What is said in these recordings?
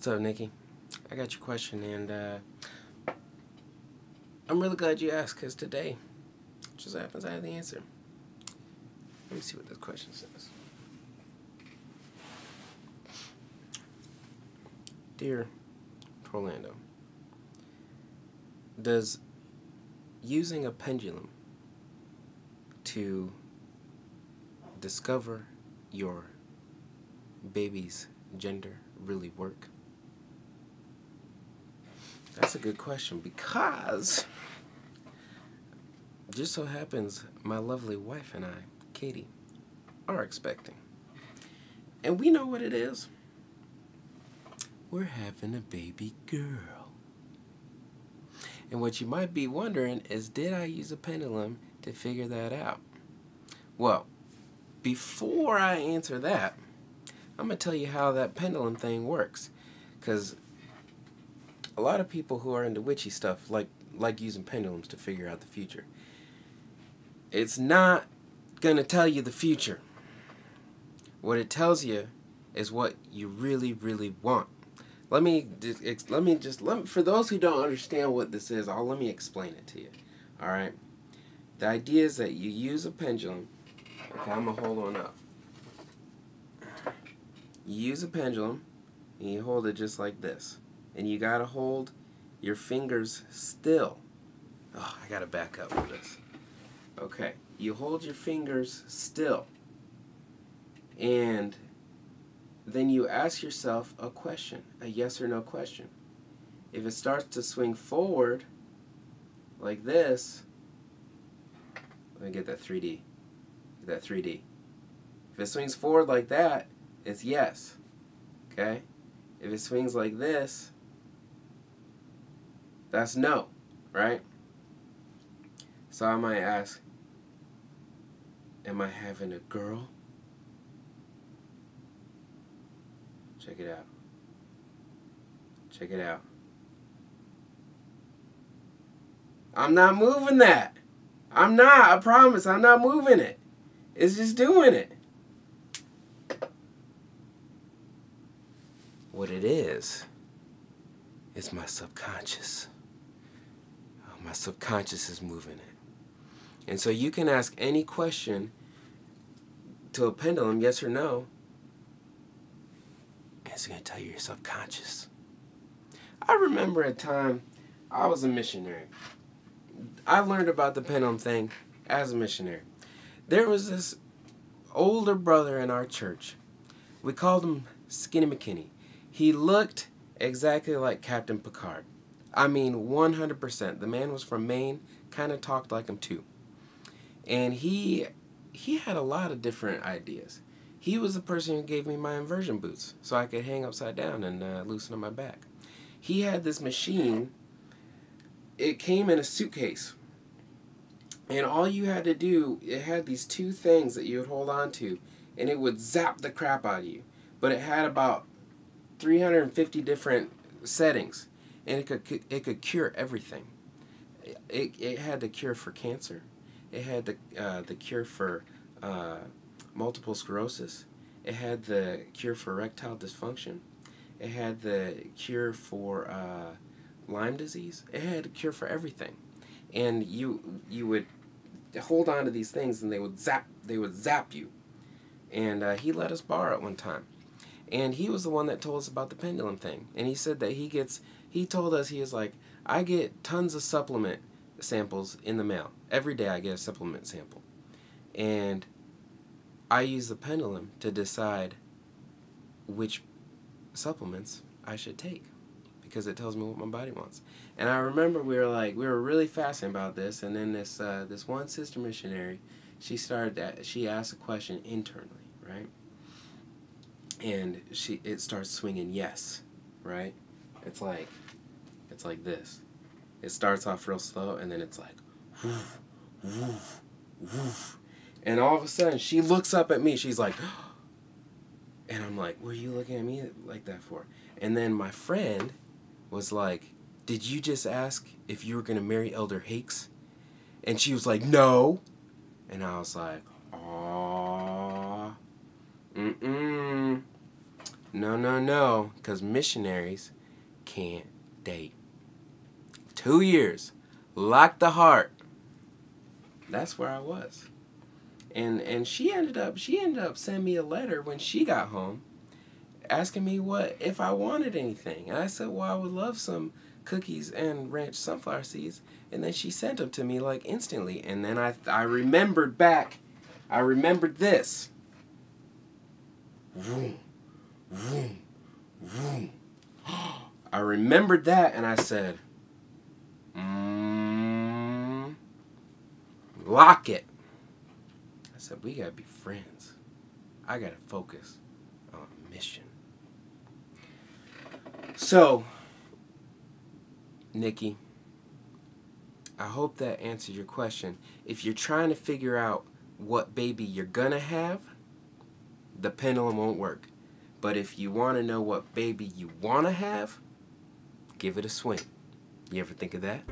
What's up, Nikki? I got your question, and I'm really glad you asked, because today just happens I have the answer. Let me see what this question says. Dear Orlando, does using a pendulum to discover your baby's gender really work? That's a good question, because just so happens my lovely wife and I, Katie, are expecting. And we know what it is. We're having a baby girl. And what you might be wondering is, did I use a pendulum to figure that out? Well, before I answer that, I'm going to tell you how that pendulum thing works. Because a lot of people who are into witchy stuff like using pendulums to figure out the future. It's not going to tell you the future. What it tells you is what you really, really want. Let me for those who don't understand what this is, let me explain it to you. All right? The idea is that you use a pendulum. Okay, I'm going to hold on up. You use a pendulum, and you hold it just like this. And you got to hold your fingers still. Oh, I got to back up for this. Okay, you hold your fingers still. And then you ask yourself a question, a yes or no question. If it starts to swing forward like this, let me get that 3D. Get that 3D. If it swings forward like that, it's yes. Okay? If it swings like this, that's no, right? So I might ask, am I having a girl? Check it out. Check it out. I'm not moving that. I'm not, I promise, I'm not moving it. It's just doing it. What it is my subconscious. Oh, my subconscious is moving it. And so you can ask any question to a pendulum, yes or no, and it's going to tell you your subconscious. I remember a time I was a missionary. I learned about the pendulum thing as a missionary. There was this older brother in our church. We called him Skinny McKinney. He looked exactly like Captain Picard. I mean, 100%. The man was from Maine, kind of talked like him too. And he had a lot of different ideas. He was the person who gave me my inversion boots so I could hang upside down and loosen up my back. He had this machine. It came in a suitcase. And all you had to do, it had these two things that you would hold on to, and it would zap the crap out of you. But it had about 350 different settings, and it could cure everything. It had the cure for cancer. It had the cure for multiple sclerosis. It had the cure for erectile dysfunction. It had the cure for Lyme disease. It had a cure for everything. And you would hold on to these things, and they would zap you. And he let us borrow it one time. And he was the one that told us about the pendulum thing. And he said that he told us, he was like, I get tons of supplement samples in the mail. Every day I get a supplement sample. And I use the pendulum to decide which supplements I should take, because it tells me what my body wants. And I remember we were really fascinated about this, and then this one sister missionary, she asked a question internally, right? And it starts swinging yes, right? It's like this. It starts off real slow, and then it's like woof, woof, woof. And all of a sudden she looks up at me, she's like, and I'm like, what are you looking at me like that for? And then my friend was like, did you just ask if you were gonna marry Elder Hakes? And she was like, no. And I was like, aww. no, because missionaries can't date. 2 years, locked the heart. That's where I was. And she ended up sending me a letter when she got home, asking me if I wanted anything. And I said, well, I would love some cookies and ranch sunflower seeds. And then she sent them to me like instantly. And then I remembered back. I remembered this. Vroom, vroom, vroom. I remembered that, and I said, lock it. I said, we gotta be friends. I gotta focus on a mission. So, Nikki, I hope that answered your question. If you're trying to figure out what baby you're gonna have, the pendulum won't work. But if you want to know what baby you want to have, give it a swing. You ever think of that?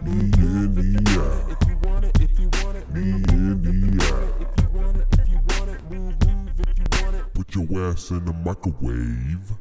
Put your ass in the microwave.